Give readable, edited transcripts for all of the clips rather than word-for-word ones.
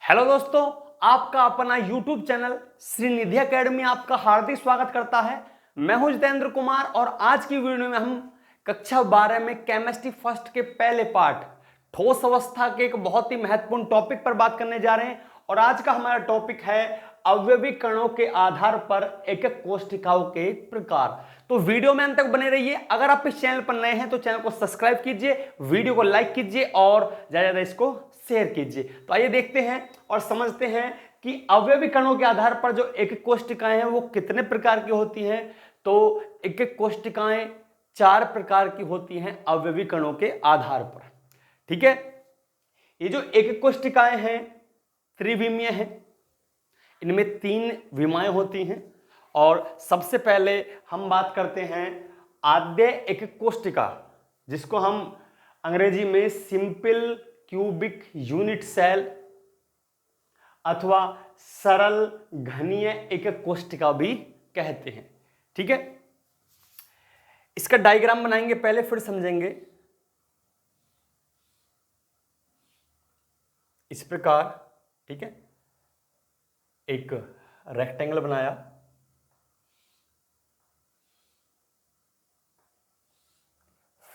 Hello दोस्तों, आपका अपना YouTube चैनल श्रीनिधि एकेडमी आपका हार्दिक स्वागत करता है। मैं हूं जितेंद्र कुमार और आज की वीडियो में हम कक्षा 12 में केमिस्ट्री फर्स्ट के पहले पार्ट ठोस अवस्था के एक बहुत ही महत्वपूर्ण टॉपिक पर बात करने जा रहे हैं। और आज का हमारा टॉपिक है अवयवी कणों के आधार पर एक एक कोशिकाओं के प्रकार। तो वीडियो में अंत तक बने रहिए। अगर आप इस चैनल पर नए हैं तो चैनल को सब्सक्राइब कीजिए, वीडियो को लाइक कीजिए और ज्यादा ज्यादा इसको शेयर कीजिए। तो आइए देखते हैं और समझते हैं कि अवयवी कणों के आधार पर जो एक एक कोशिकाएं हैं वो कितने प्रकार की होती हैं। तो एक एक कोशिकाएं 4 प्रकार की होती हैं अवयवी कणों के आधार पर। ठीक है, ये जो एक एक कोशिकाएं हैं त्रिविमीय हैं, इनमें 3 विमाएं होती हैं। और सबसे पहले हम बात करते हैं आद्य एक एक कोशिका, जिसको हम अंग्रेजी में सिंपल क्यूबिक यूनिट सेल अथवा सरल घनीय एक एक कोशिका भी कहते हैं। ठीक है, इसका डायग्राम बनाएंगे पहले, फिर समझेंगे। इस प्रकार, ठीक है, एक रेक्टेंगल बनाया,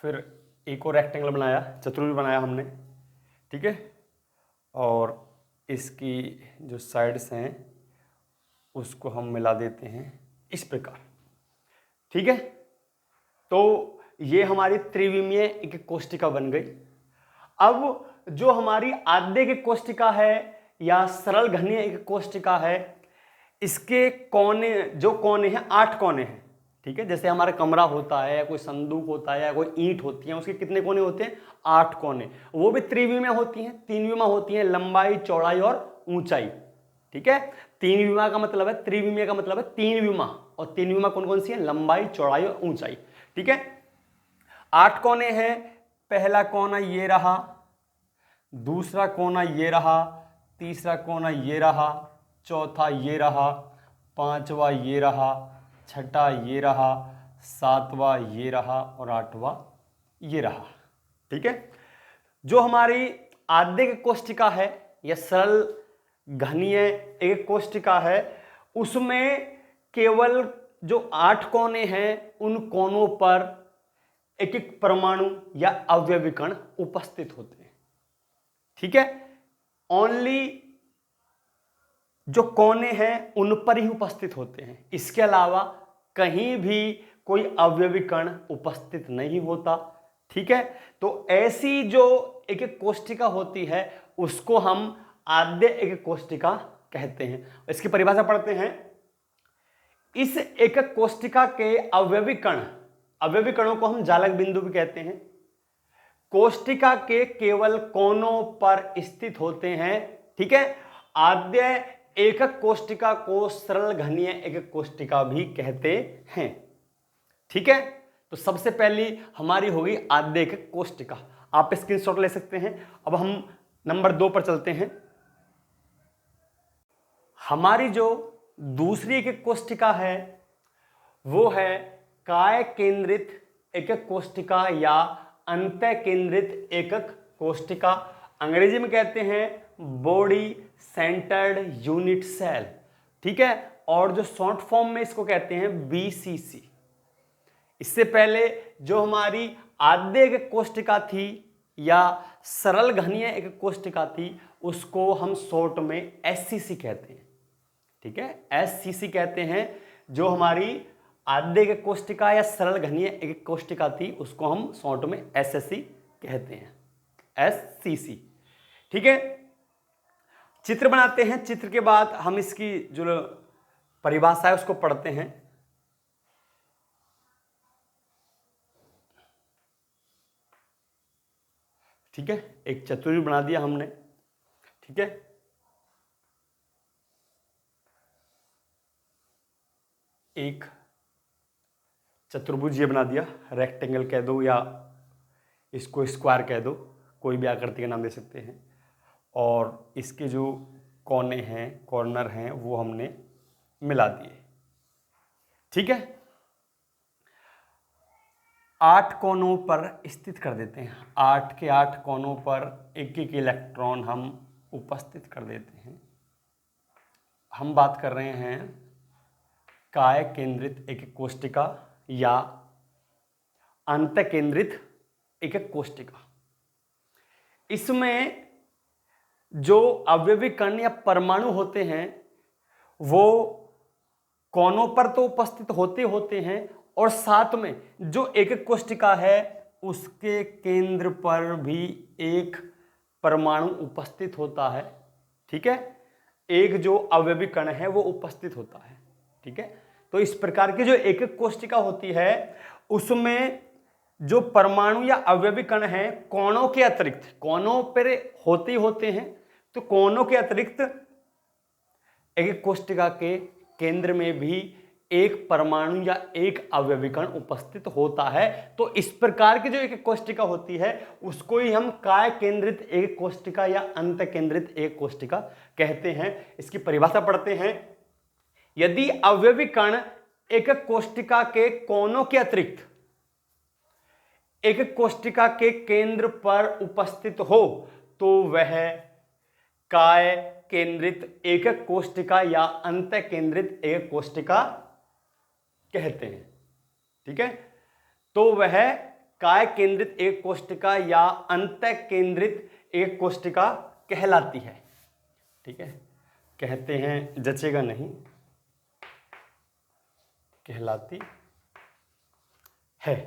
फिर एक और रेक्टेंगल बनाया, चतुर्भुज बनाया हमने। ठीक है, और इसकी जो साइड्स हैं उसको हम मिला देते हैं इस प्रकार। ठीक है, तो ये हमारी त्रिविमीय एक कोशिका बन गई। अब जो हमारी आद्य एक कोशिका है या सरल घनीय एक कोशिका है, इसके कोने, जो कोने हैं 8 कोने हैं। ठीक है, जैसे हमारा कमरा होता है या कोई संदूक होता है या कोई ईंट होती है, उसके कितने कोने होते हैं? 8 कोने। वो भी त्रिविमा होती हैं, 3 विमा होती हैं, लंबाई, चौड़ाई और ऊंचाई। ठीक है, 3 विमा का मतलब है, त्रिविमीय का मतलब है 3 विमा, और 3 विमा कौन कौन सी है? लंबाई, चौड़ाई और ऊंचाई। ठीक है, 8 कोने हैं। पहला कोना ये रहा, दूसरा कोना ये रहा, तीसरा कोना ये रहा, चौथा ये रहा, पांचवा ये रहा, छठा ये रहा, सातवां ये रहा और 8वां ये रहा। ठीक है, जो हमारी आद्य कोशिका है या सरल घनीय एक कोशिका है, उसमें केवल जो 8 कोने हैं उन कोनों पर एक एक परमाणु या अवयवी कण उपस्थित होते हैं। ठीक है, ओनली जो कोने हैं उन पर ही उपस्थित होते हैं, इसके अलावा कहीं भी कोई अवयवी कण उपस्थित नहीं होता। ठीक है, तो ऐसी जो एक एक कोशिका होती है उसको हम आद्य एक कोशिका कहते हैं। इसकी परिभाषा पढ़ते हैं। इस एक कोशिका के अवयवी कण, अवयवी कणों को हम जालक बिंदु भी कहते हैं, कोशिका के केवल कोनों पर स्थित होते हैं। ठीक है, आद्य एकक कोशिका को सरल घनीय एकक कोशिका भी कहते हैं। ठीक है, तो सबसे पहली हमारी होगी आद्य एकक कोशिका। आप स्क्रीनशॉट ले सकते हैं। अब हम नंबर 2 पर चलते हैं। हमारी जो दूसरी एकक कोशिका है वो है काय केंद्रित एकक कोशिका या अंतः केंद्रित एकक कोशिका। अंग्रेजी में कहते हैं बॉडी सेंटर्ड यूनिट सेल। ठीक है, और जो शॉर्ट फॉर्म में इसको कहते हैं BCC। इससे पहले जो हमारी आद्य एकक कोशिका थी या सरल घनीय एकक कोशिका थी, उसको हम शॉर्ट में SCC कहते हैं। ठीक है, SCC कहते हैं। जो हमारी आद्य एकक कोशिका या सरल घनीय एकक कोशिका थी उसको हम शॉर्ट में SSC कहते हैं, SCC। ठीक है, चित्र बनाते हैं। चित्र के बाद हम इसकी जो परिभाषा है उसको पढ़ते हैं। ठीक है, एक चतुर्भुज बना दिया हमने। ठीक है, एक चतुर्भुज ये बना दिया, रेक्टेंगल कह दो या इसको स्क्वायर कह दो, कोई भी आकृति का नाम दे सकते हैं। और इसके जो कोने हैं, कॉर्नर हैं, वो हमने मिला दिए। ठीक है, 8 कोनों पर स्थित कर देते हैं। 8 के 8 कोनों पर एक एक इलेक्ट्रॉन हम उपस्थित कर देते हैं। हम बात कर रहे हैं काय केंद्रित एकक कोष्टिका या अंत केंद्रित एकक कोष्टिका। इसमें जो अवयवी कण या परमाणु होते हैं वो कोनों पर तो उपस्थित होते हैं और साथ में जो एकक कोष्टिका है उसके केंद्र पर भी एक परमाणु उपस्थित होता है। ठीक है, एक जो अवयवी कण है वो उपस्थित होता है। ठीक है, तो इस प्रकार की जो एकक कोष्टिका होती है उसमें जो परमाणु या अवयवी कण है कोनों के अतिरिक्त, कोनों पर होते हैं, तो कोनों के अतिरिक्त एकक कोष्टिका के केंद्र में भी एक परमाणु या एक अवयवी कण उपस्थित होता है। तो इस प्रकार की जो एकक कोष्टिका होती है उसको ही हम काय केंद्रित एकक कोष्टिका या अंत केंद्रित एकक कोष्टिका कहते हैं। इसकी परिभाषा पढ़ते हैं। यदि अवयवी कण एकक कोष्टिका के कोनों के अतिरिक्त एकक कोष्टिका के केंद्र पर उपस्थित हो तो वह काय केंद्रित एकक कोष्टिका या अंत केंद्रित एकक कोष्टिका कहते हैं। ठीक है, तो वह काय केंद्रित एकक कोष्टिका या अंत केंद्रित एकक कोष्टिका कहलाती है। ठीक है, कहते हैं जचेगा नहीं, कहलाती है।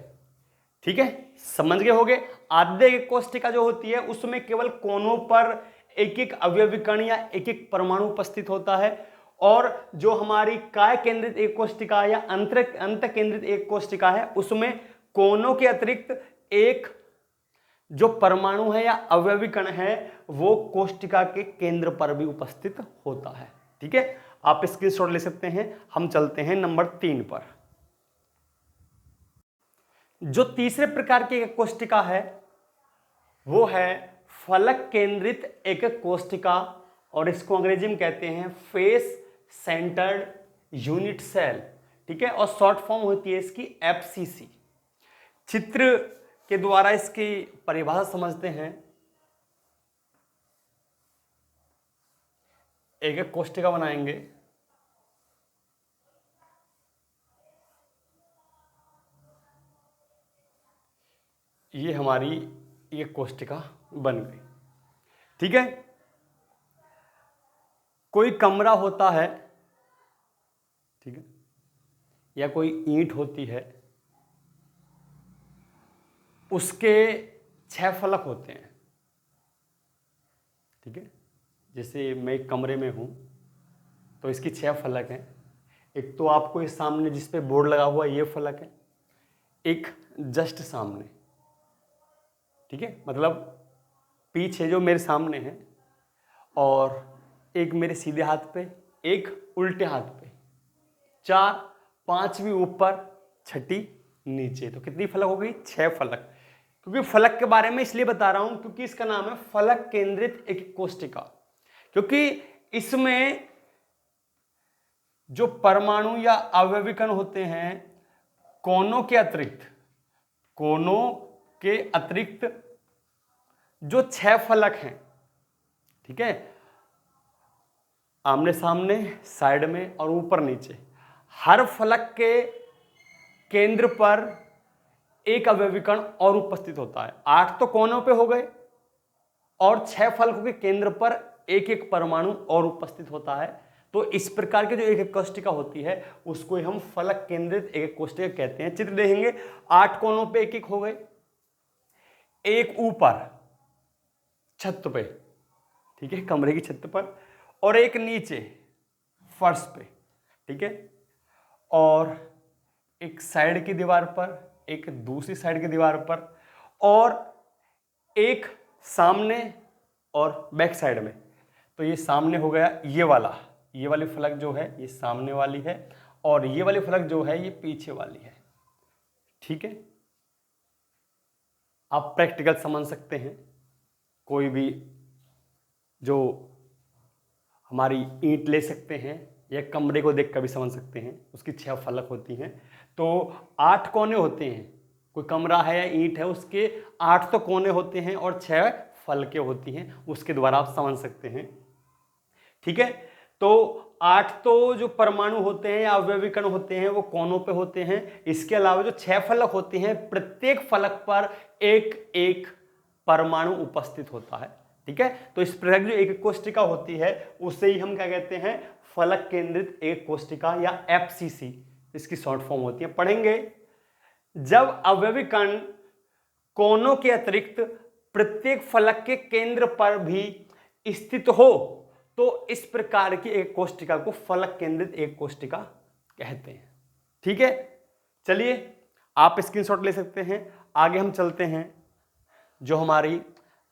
ठीक है, समझ गए होगे। आद्य एकक कोष्टिका जो होती है उसमें केवल कोनों पर एक एक अवयवी कण या एक एक परमाणु उपस्थित होता है, और जो हमारी काय केंद्रित एकक कोष्टिका या अंत केंद्रित एकक कोष्टिका है उसमें कोनों के अतिरिक्त एक जो परमाणु है या अवयवी कण है वो कोष्टिका के केंद्र पर भी उपस्थित होता है। ठीक है, आप स्क्रीनशॉट ले सकते हैं। हम चलते हैं नंबर 3 पर। जो तीसरे प्रकार की एकक कोष्टिका है वो है फलक केंद्रित एकक कोष्टिका, और इसको अंग्रेजी में कहते हैं फेस सेंटर्ड यूनिट सेल। ठीक है, और शॉर्ट फॉर्म होती है इसकी FCC। चित्र के द्वारा इसकी परिभाषा समझते हैं। एकक कोष्टिका बनाएंगे, ये हमारी एक कोष्टिका बन गई। ठीक है, कोई कमरा होता है, ठीक है, या कोई ईंट होती है, उसके 6 फलक होते हैं। ठीक है, जैसे मैं एक कमरे में हूं तो इसकी 6 फलक हैं। एक तो आपको इस सामने जिस पे बोर्ड लगा हुआ ये फलक है, एक जस्ट सामने, ठीक है, मतलब पीछे जो मेरे सामने है, और एक मेरे सीधे हाथ पे, एक उल्टे हाथ पे, 4, 5वीं ऊपर, 6ठी नीचे। तो कितनी फलक हो गई? 6 फलक। क्योंकि फलक के बारे में इसलिए बता रहा हूं क्योंकि इसका नाम है फलक केंद्रित एकक कोष्टिका, क्योंकि इसमें जो परमाणु या अवयवी कण होते हैं कोनों के अतिरिक्त जो 6 फलक हैं, ठीक है, आमने सामने, साइड में और ऊपर नीचे, हर फलक के केंद्र पर एक अवयवी कण और उपस्थित होता है। 8 तो कोनों पे हो गए और 6 फलकों के केंद्र पर एक एक परमाणु और उपस्थित होता है। तो इस प्रकार की जो एकक कोष्टिका होती है उसको हम फलक केंद्रित एकक कोष्टिका कहते हैं। चित्र देखेंगे, 8 कोनों पे एक एक हो गए, एक ऊपर छत पे, ठीक है, कमरे की छत पर, और एक नीचे फर्श पे, ठीक है, और एक साइड की दीवार पर, एक दूसरी साइड की दीवार पर, और एक सामने और बैक साइड में। तो ये सामने हो गया, ये वाली फलक जो है ये सामने वाली है, और ये वाली फलक जो है ये पीछे वाली है। ठीक है, आप प्रैक्टिकल समझ सकते हैं। कोई भी जो हमारी ईंट ले सकते हैं या कमरे को देख कर भी समझ सकते हैं, उसकी 6 फलक होती हैं। तो 8 कोने होते हैं, कोई कमरा है या ईंट है उसके 8 तो कोने होते हैं और 6 फलकें होती हैं, उसके द्वारा आप समझ सकते हैं। ठीक है, तो 8 तो जो परमाणु होते हैं या अवयवी कण होते हैं वो कोनों पे होते हैं। इसके अलावा जो 6 फलक होते हैं, प्रत्येक फलक पर एक एक परमाणु उपस्थित होता है। ठीक है, तो इस प्रकार जो एक कोष्टिका होती है उसे ही हम क्या कहते हैं, फलक केंद्रित एक कोष्टिका या FCC इसकी शॉर्ट फॉर्म होती है। पढ़ेंगे, जब अवयवी कण कोनों के अतिरिक्त प्रत्येक फलक के केंद्र पर भी स्थित हो तो इस प्रकार की एक कोष्टिका को फलक केंद्रित एक कोष्टिका कहते हैं। ठीक है, चलिए आप स्क्रीनशॉट ले सकते हैं। आगे हम चलते हैं, जो हमारी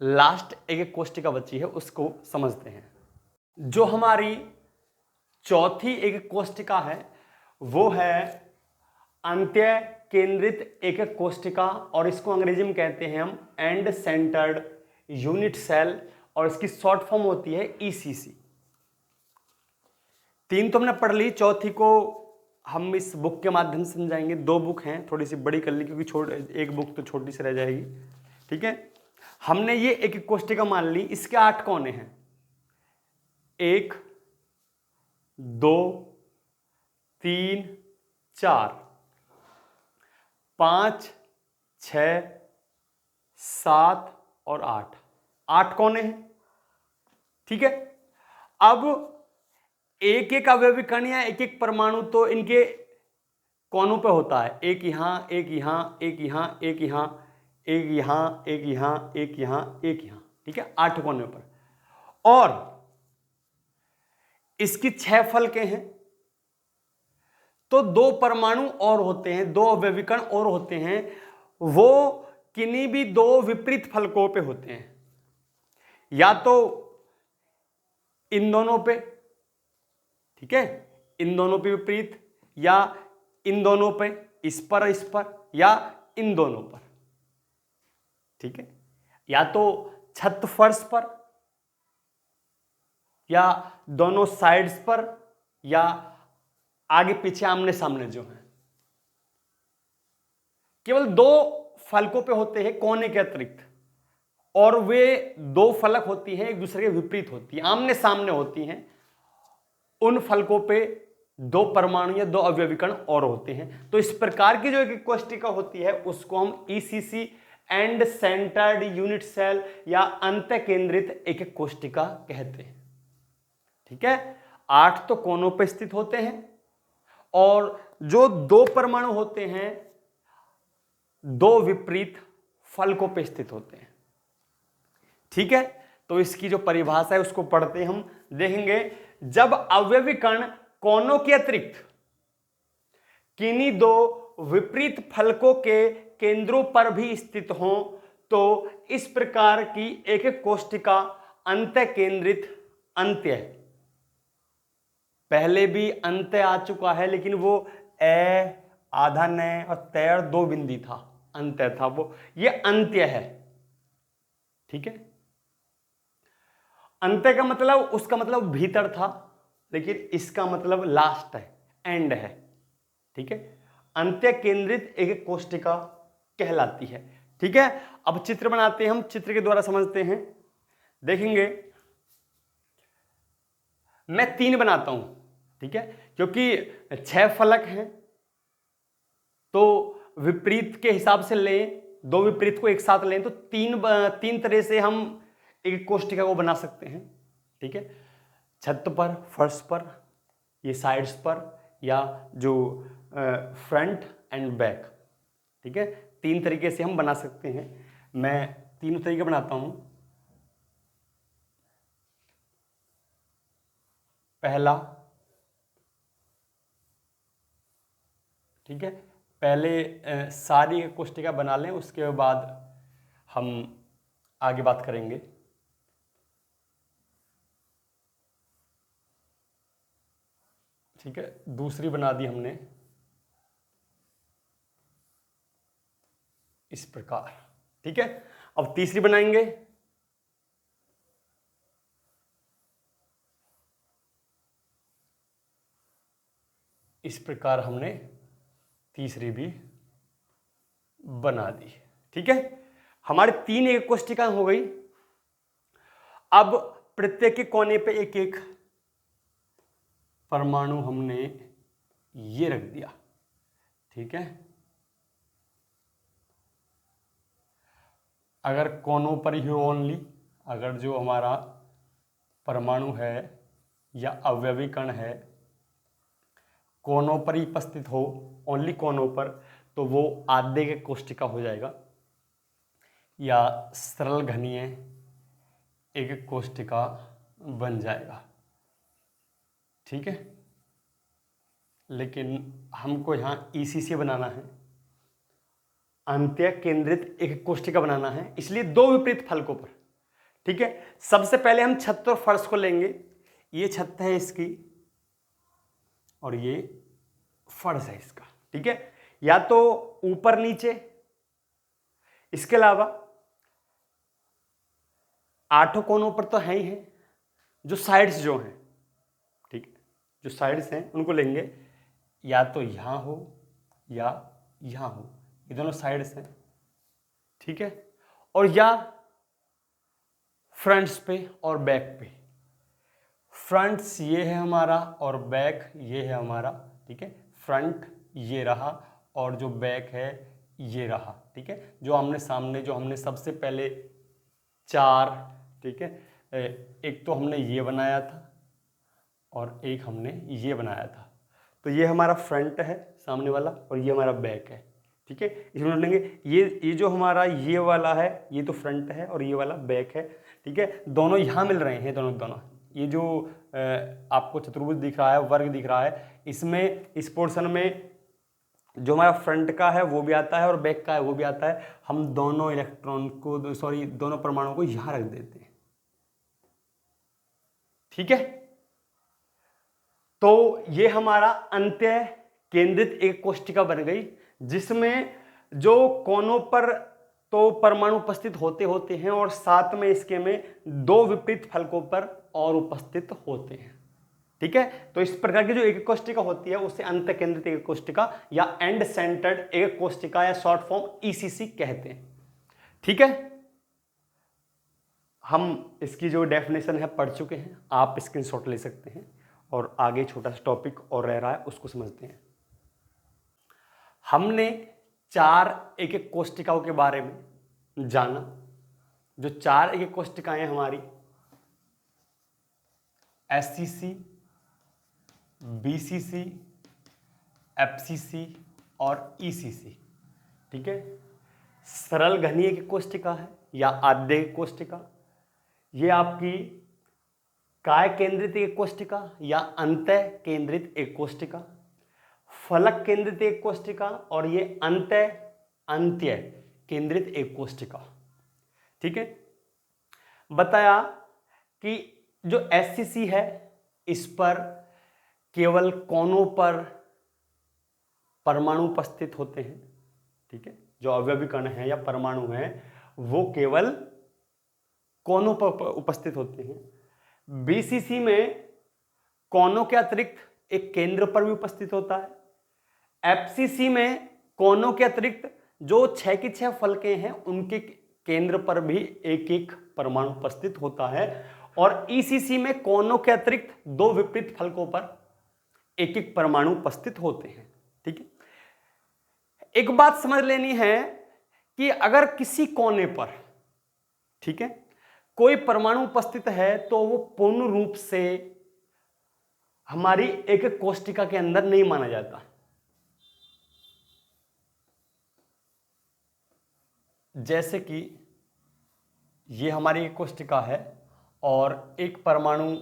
लास्ट एक कोष्टिका बची है उसको समझते हैं। जो हमारी चौथी एक कोष्टिका है वो है अंत्य केंद्रित एक कोष्टिका, और इसको अंग्रेजी में कहते हैं हम एंड सेंटर्ड यूनिट सेल, और इसकी शॉर्ट फॉर्म होती है ECC। 3 तो हमने पढ़ ली, चौथी को हम इस बुक के माध्यम से समझाएंगे। 2 बुक हैं, थोड़ी सी बड़ी कर ली क्योंकि एक बुक तो छोटी सी रह जाएगी। ठीक है, हमने ये एक कोष्टिका मान ली, इसके 8 कोने हैं, 1 2 3 4 5 6 7 और 8 कोने हैं। ठीक है, अब एक एक अवयवी कण या एक एक परमाणु तो इनके कोनों पे होता है, एक यहां एक यहां एक यहां एक यहां एक यहां एक यहां एक यहां एक यहां। ठीक है, 8 कोने पर, और इसकी 6 फलकें हैं, तो 2 परमाणु और होते हैं, 2 अवयवी कण और होते हैं, वो किन्हीं भी 2 विपरीत फलकों पे होते हैं, या तो इन दोनों पे, ठीक है, इन दोनों पे विपरीत, या इन दोनों पे, इस पर, या इन दोनों पर। ठीक है, या तो छत फर्श पर, या दोनों साइड्स पर, या आगे पीछे आमने सामने जो है। केवल 2 फलकों पे होते हैं कोने के अतिरिक्त, और वे 2 फलक होती हैं, एक दूसरे के विपरीत होती हैं, आमने सामने होती हैं। उन फलकों पे 2 परमाणु या 2 अवयवी कण और होते हैं। तो इस प्रकार की जो एक कोष्टिका होती है उसको हम ECC end centred unit cell या अंत केंद्रित एक कोष्टिका कहते हैं। ठीक है, 8 तो कोनों पर स्थित होते हैं, और जो 2 परमाणु होते हैं 2 विपरीत फलकों पर स्थित होते हैं। ठीक है, तो इसकी जो परिभाषा है उसको पढ़ते हैं, हम देखेंगे, जब अवयवी कण कोनों के अतिरिक्त किन्हीं 2 विपरीत फलकों के केंद्रों पर भी स्थित हों तो इस प्रकार की एक कोष्टिका अंत्य केंद्रित अंत्य, पहले भी अंत्य आ चुका है लेकिन वो ए आधा न और तैर 2 बिंदी था, अंत्य था वो, ये अंत्य है। ठीक है, अंत्य का मतलब, उसका मतलब भीतर था, लेकिन इसका मतलब लास्ट है, एंड है। ठीक है, अंत्य केंद्रित एक कोष्टिका कहलाती है। ठीक है, अब चित्र बनाते हैं, हम चित्र के द्वारा समझते हैं। देखेंगे, मैं 3 बनाता हूं, ठीक है, क्योंकि 6 फलक हैं, तो विपरीत के हिसाब से लें, 2 विपरीत को एक साथ लें तो 3 तरह से हम एक कोष्टिका को बना सकते हैं। ठीक है, छत पर, फर्श पर, ये साइड्स पर, या जो फ्रंट एंड बैक। ठीक है, 3 तरीके से हम बना सकते हैं। मैं 3 तरीके बनाता हूं। पहला, ठीक है, पहले सारी कोष्टिका बना लें, उसके बाद हम आगे बात करेंगे। ठीक है, दूसरी बना दी हमने इस प्रकार। ठीक है, अब तीसरी बनाएंगे। इस प्रकार हमने तीसरी भी बना दी। ठीक है, हमारे 3 एक कोष्टिका हो गई। अब प्रत्येक कोने पे एक एक परमाणु हमने ये रख दिया, ठीक है। अगर कोनों पर ही ओनली, अगर जो हमारा परमाणु है या अवयवी कण है कोनों पर ही उपस्थित हो, ओनली कोनों पर, तो वो आधे के कोष्टिका हो जाएगा या सरल घनीय एक कोष्टिका बन जाएगा, ठीक है। लेकिन हमको यहाँ ECC बनाना है, अंत्य केंद्रित एक कोष्टिका बनाना है, इसलिए दो विपरीत फलकों पर, ठीक है। सबसे पहले हम छत और फर्श को लेंगे, ये छत है इसकी और ये फर्श है इसका, ठीक है। या तो ऊपर नीचे, इसके अलावा आठों कोनों पर तो है ही है, जो साइड्स जो हैं, ठीक है, जो साइड्स हैं उनको लेंगे, या तो यहां हो या यहां हो, ये दोनों साइड्स हैं, ठीक है। और या फ्रंट्स पे और बैक पे, फ्रंट्स ये है हमारा और बैक ये है हमारा, ठीक है। फ्रंट ये रहा और जो बैक है ये रहा, ठीक है। जो हमने सबसे पहले चार, ठीक है, एक तो हमने ये बनाया था और एक हमने ये बनाया था, तो ये हमारा फ्रंट है सामने वाला और ये हमारा बैक है, ठीक है। इसमें लेंगे ये जो हमारा ये वाला है ये तो फ्रंट है और ये वाला बैक है, ठीक है। दोनों यहाँ मिल रहे हैं, दोनों ये जो आपको चतुर्भुज दिख रहा है, वर्ग दिख रहा है, इसमें इस पोर्शन में जो हमारा फ्रंट का है वो भी आता है और बैक का है वो भी आता है। हम दोनों इलेक्ट्रॉन को दोनों परमाणुओं को यहां रख देते हैं, ठीक है। तो ये हमारा अंत्य केंद्रित एक कोष्टिका बन गई, जिसमें जो कोनों पर तो परमाणु उपस्थित होते हैं और साथ में इसके में दो विपरीत फलकों पर और उपस्थित होते हैं, ठीक है। तो इस प्रकार की जो एक कोष्टिका होती है उसे अंत केंद्रित एक कोष्टिका या एंड सेंटर्ड एक कोष्टिका या शॉर्ट फॉर्म ECC कहते हैं, ठीक है। हम इसकी जो डेफिनेशन है पढ़ चुके हैं, आप स्क्रीनशॉट ले सकते हैं और आगे छोटा सा टॉपिक और रह रहा है उसको समझते हैं। हमने चार एक एक कोष्टिकाओं के बारे में जाना। जो चार एक एक कोष्टिकाएं हमारी SCC, BCC, FCC और ECC, ठीक है। सरल घनीय एक कोष्टिका है या आद्य कोष्टिका, ये आपकी काय केंद्रित एक कोष्टिका या अंतः केंद्रित एक कोष्टिका, फलक केंद्रित एक कोष्टिका और ये अंत्य केंद्रित एक कोष्टिका, ठीक है। बताया कि जो SCC है इस पर केवल कोनों पर परमाणु उपस्थित होते हैं, ठीक है। जो अवयवी कण है या परमाणु है वो केवल कोनों पर उपस्थित होते हैं। BCC में कोनों के अतिरिक्त एक केंद्र पर भी उपस्थित होता है। FCC में कोनों के अतिरिक्त जो 6 की 6 फलकें हैं उनके केंद्र पर भी एक एक परमाणु उपस्थित होता है। और ECC में कोनों के अतिरिक्त दो विपरीत फलकों पर एक एक परमाणु उपस्थित होते हैं, ठीक है। एक बात समझ लेनी है कि अगर किसी कोने पर, ठीक है, कोई परमाणु उपस्थित है तो वो पूर्ण रूप से हमारी एक एक कोष्टिका के अंदर नहीं माना जाता। जैसे कि ये हमारी एक कोष्टिका है और एक परमाणु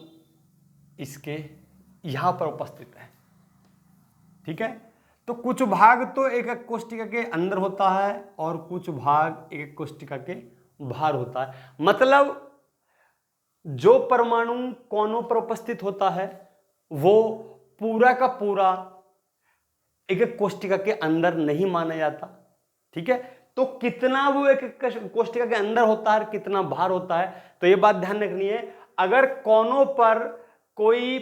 इसके यहां पर उपस्थित है, ठीक है। तो कुछ भाग तो एक कोष्टिका के अंदर होता है और कुछ भाग एक कोष्टिका के बाहर होता है। मतलब जो परमाणु कोनों पर उपस्थित होता है वो पूरा का पूरा एक कोष्टिका के अंदर नहीं माना जाता, ठीक है। तो कितना वो एक कोष्टिका के अंदर होता है कितना बाहर होता है, तो ये बात ध्यान रखनी है। अगर कोनों पर कोई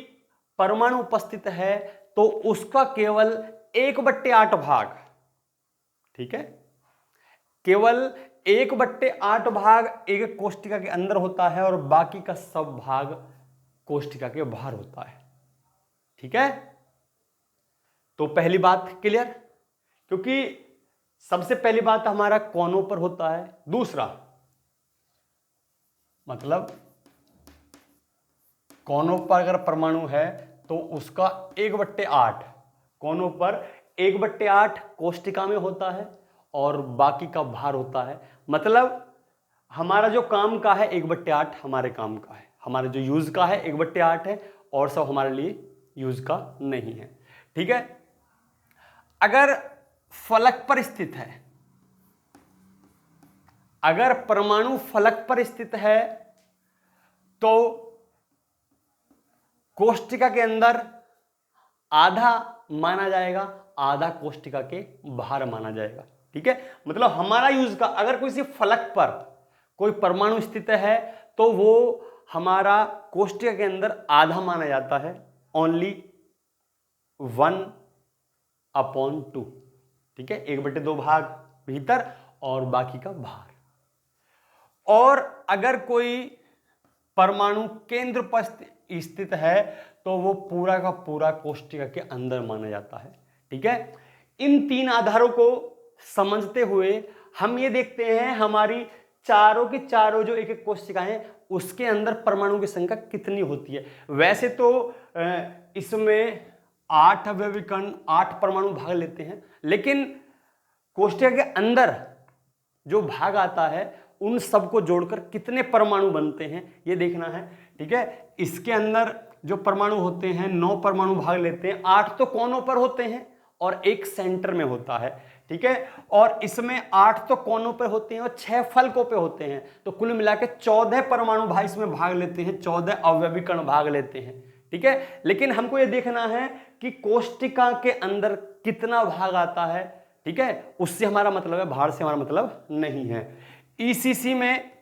परमाणु उपस्थित है तो उसका केवल 1/8 भाग, ठीक है, केवल 1/8 भाग एक कोष्टिका के अंदर होता है और बाकी का सब भाग कोष्टिका के बाहर होता है। ठीक है, तो पहली बात क्लियर, क्योंकि सबसे पहली बात हमारा कोनों पर होता है। दूसरा मतलब कोनों पर अगर परमाणु है तो उसका 1/8 कोनों पर 1/8 कोष्टिका में होता है और बाकी का भार होता है। मतलब हमारा जो काम का है 1/8 हमारे काम का है, हमारे जो यूज का है 1/8 है और सब हमारे लिए यूज का नहीं है। ठीक है, अगर फलक पर स्थित है, अगर परमाणु फलक पर स्थित है तो कोष्टिका के अंदर आधा माना जाएगा, आधा कोष्टिका के बाहर माना जाएगा। ठीक है, मतलब हमारा यूज का अगर किसी फलक पर कोई परमाणु स्थित है तो वो हमारा कोष्टिका के अंदर आधा माना जाता है, ओनली 1/2। ठीक है, 1/2 भाग भीतर और बाकी का बाहर। और अगर कोई परमाणु केंद्र पर स्थित है तो वो पूरा का पूरा कोष्टिका के अंदर माना जाता है। ठीक है, इन तीन आधारों को समझते हुए हम ये देखते हैं हमारी चारों की चारों जो एक एक कोशिकाएं उसके अंदर परमाणु की संख्या कितनी होती है। वैसे तो इसमें 8 अवयवी कण 8 परमाणु भाग लेते हैं, लेकिन कोष्टिका के अंदर जो भाग आता है उन सबको जोड़कर कितने परमाणु बनते हैं ये देखना है। ठीक है, इसके अंदर जो परमाणु होते हैं 9 परमाणु भाग लेते हैं, 8 तो कोनों पर होते हैं और एक सेंटर में होता है। ठीक है, और इसमें 8 तो कोनों पे होते हैं और 6 फलकों पे होते हैं, तो कुल मिलाकर 14 परमाणु भाग इसमें भाग लेते हैं, 14 अवयवी कण भाग लेते हैं। ठीक है, लेकिन हमको ये देखना है कि कोष्टिका के अंदर कितना भाग आता है। ठीक है, उससे हमारा मतलब है, भार से हमारा मतलब नहीं है। ईसीसी में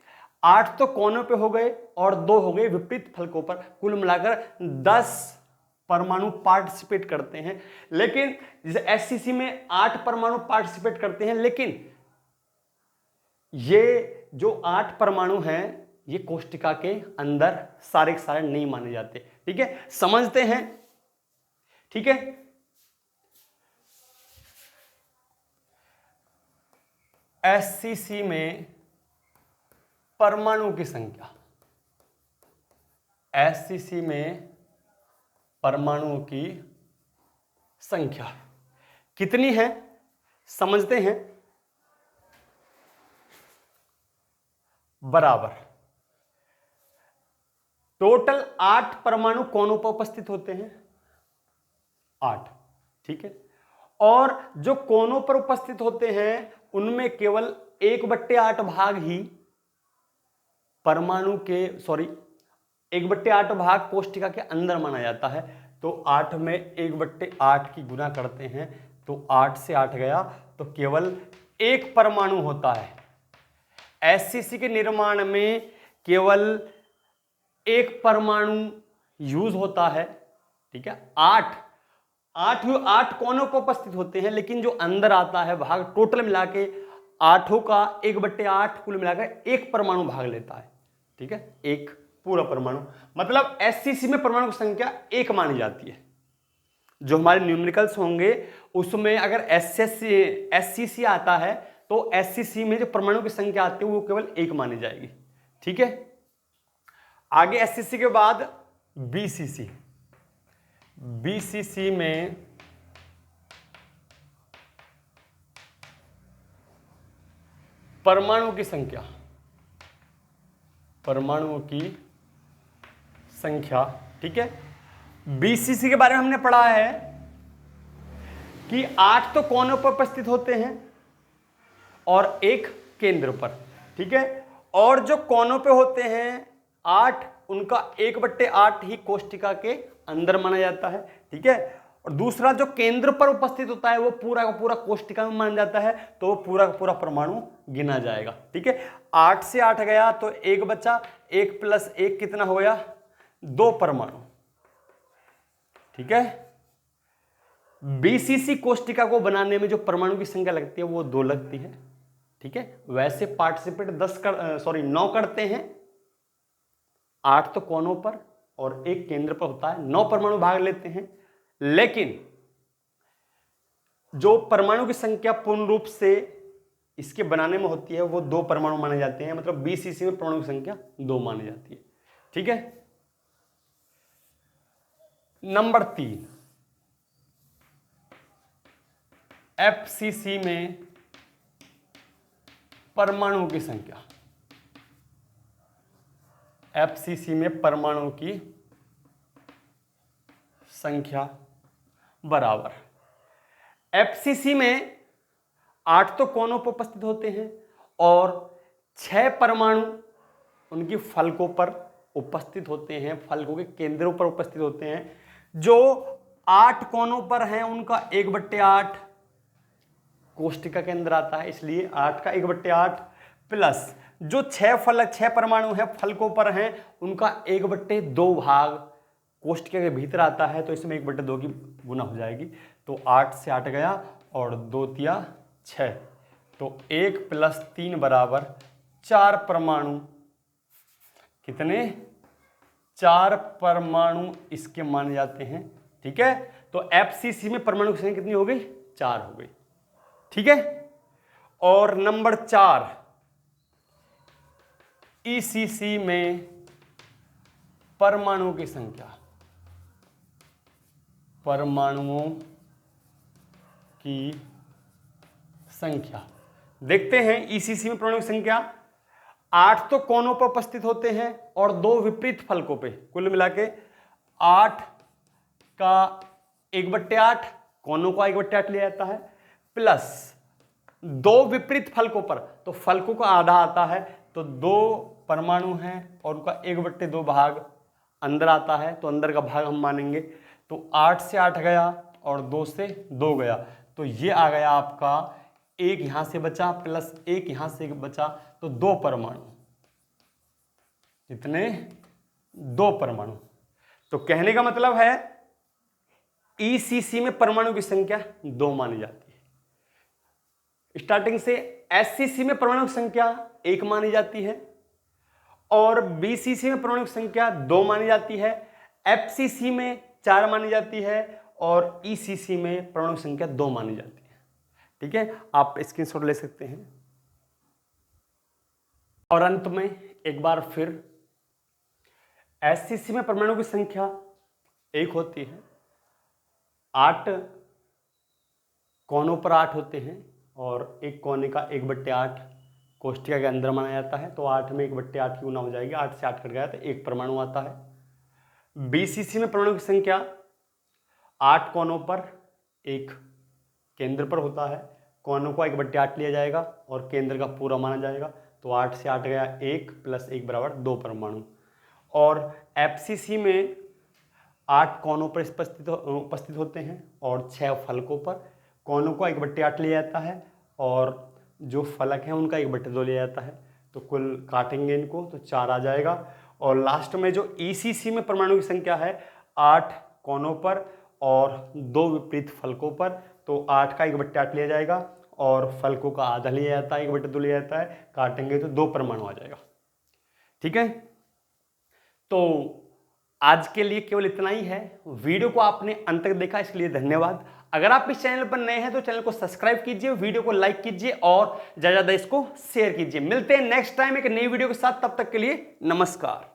8 तो कोनों पे हो गए और 2 हो गए विपरीत फलकों पर, कुल मिलाकर 10 परमाणु पार्टिसिपेट करते हैं। लेकिन जैसे एससीसी में 8 परमाणु पार्टिसिपेट करते हैं, लेकिन ये जो 8 परमाणु हैं ये कोष्टिका के अंदर सारे के सारे नहीं माने जाते। ठीक है, समझते हैं। ठीक है, एससीसी में परमाणु की संख्या, एससीसी में परमाणुओं की संख्या कितनी है समझते हैं। बराबर टोटल 8 परमाणु कोनों पर उपस्थित होते हैं, 8। ठीक है, और जो कोनों पर उपस्थित होते हैं उनमें केवल 1/8 भाग ही परमाणु के 1/8 भाग कोष्टिका के अंदर माना जाता है। तो 8 में 1/8 की गुना करते हैं तो 8 से 8 गया तो केवल एक परमाणु होता है। एससीसी के निर्माण में केवल एक परमाणु यूज होता है। ठीक है, 8 कोनों पर उपस्थित होते हैं, लेकिन जो अंदर आता है भाग टोटल मिला के 8 का 1/8 कुल मिलाकर एक परमाणु भाग लेता है। ठीक है, एक पूरा परमाणु, मतलब एससीसी में परमाणु की संख्या 1 मानी जाती है। जो हमारे न्यूमेरिकल्स होंगे उसमें अगर एससीसी आता है तो एससीसी में जो परमाणु की संख्या आती है वो केवल 1 मानी जाएगी। ठीक है, आगे एससीसी के बाद बीसीसी, बीसीसी में परमाणु की संख्या, परमाणुओं की संख्या। ठीक है, बीसीसी के बारे में हमने पढ़ा है कि 8 तो कोनों पर उपस्थित होते हैं और एक केंद्र पर। ठीक है, और जो कोनों पे होते हैं 8 उनका 1/8 ही कोष्टिका के अंदर माना जाता है। ठीक है, और दूसरा जो केंद्र पर उपस्थित होता है वो पूरा का पूरा कोष्टिका में माना जाता है, तो वो पूरा का पूरा परमाणु गिना जाएगा। ठीक है, 8 से 8 गया तो 1 बचा, 1 + 1 कितना हो गया, 2 परमाणु। ठीक है, बीसीसी कोष्टिका को बनाने में जो परमाणु की संख्या लगती है वो 2 लगती है। ठीक है, वैसे पार्टिसिपेट 9 करते हैं, 8 तो कोनों पर और 1 केंद्र पर होता है, 9 परमाणु भाग लेते हैं, लेकिन जो परमाणु की संख्या पूर्ण रूप से इसके बनाने में होती है वो 2 परमाणु माने जाते हैं, मतलब बीसीसी में परमाणु की संख्या 2 मानी जाती है। ठीक है, नंबर 3, एफसीसी में परमाणु की संख्या, एफसीसी में परमाणु की संख्या बराबर, एफसीसी में 8 तो कोनों पर उपस्थित होते हैं और 6 परमाणु उनकी फलकों पर उपस्थित होते हैं, फलकों के केंद्रों पर उपस्थित होते हैं। जो 8 कोनों पर हैं उनका 1/8 कोष्टिका के अंदर आता है, इसलिए 8 का 1/8 प्लस जो 6 परमाणु हैं फलकों पर हैं उनका 1/2 भाग कोष्टिका के भीतर आता है, तो इसमें 1/2 की गुना हो जाएगी, तो 8 से 8 गया और 2 तिया 6, तो 1 + 3 = 4 परमाणु, कितने, 4 परमाणु इसके माने जाते हैं। ठीक है, तो एफसीसी में परमाणु की संख्या कितनी हो गई, 4 हो गई। ठीक है, और नंबर 4, ईसीसी में परमाणु की संख्या, परमाणुओं की संख्या देखते हैं। ईसीसी में परमाणु की संख्या 8 तो कोनों पर उपस्थित होते हैं और 2 विपरीत फलकों पे, कुल मिला के 8 का 1/8 कोनों का 1/8 लिया जाता है, प्लस 2 विपरीत फलकों पर, तो फलकों का आधा आता है, तो 2 परमाणु हैं और उनका 1/2 भाग अंदर आता है, तो अंदर का भाग हम मानेंगे, तो 8 से 8 गया और 2 से 2 गया, तो ये आ गया आपका 1 यहां से बचा प्लस 1 यहां से बचा, तो 2 परमाणु, कितने, 2 परमाणु। तो कहने का मतलब है ईसीसी में परमाणु की संख्या 2 मानी जाती है। स्टार्टिंग से एससीसी में परमाणु की संख्या 1 मानी जाती है और बीसीसी में परमाणु की संख्या 2 मानी जाती है, एफसीसी में 4 मानी जाती है और ईसीसी में परमाणु की संख्या 2 मानी जाती है। ठीक है, आप स्क्रीनशॉट ले सकते हैं। और अंत में एक बार फिर एससीसी में परमाणु की संख्या 1 होती है, 8 कोनों पर 8 होते हैं और एक कोने का 1/8 कोष्टिका के अंदर माना जाता है, तो 8 में 1/8 की गुना हो जाएगी, 8 से 8 कट गया तो 1 परमाणु आता है। बीसीसी में परमाणु की संख्या 8 कोनों पर 1 केंद्र पर होता है, कोनों को 1/8 लिया जाएगा और केंद्र का पूरा माना जाएगा, तो 8 से 8 गया 1 + 1 = 2 परमाणु। और एफसीसी में 8 कोनों पर उपस्थित होते हैं और 6 फलकों पर, कोनों को 1/8 लिया जाता है और जो फलक हैं उनका 1/2 लिया जाता है, तो कुल काटेंगे इनको तो 4 आ जाएगा। और लास्ट में जो ईसीसी में परमाणु की संख्या है 8 कोनों पर और 2 विपरीत फलकों पर, तो 8 का 1/8 लिया जाएगा और फलकों का आधा लिया जाता है, 1/2 लिया जाता है, काटेंगे तो 2 परमाणु आ जाएगा। ठीक है, तो आज के लिए केवल इतना ही है। वीडियो को आपने अंत तक देखा इसके लिए धन्यवाद। अगर आप इस चैनल पर नए हैं तो चैनल को सब्सक्राइब कीजिए, वीडियो को लाइक कीजिए और ज्यादा इसको शेयर कीजिए। मिलते हैं नेक्स्ट टाइम एक नई वीडियो के साथ, तब तक के लिए नमस्कार।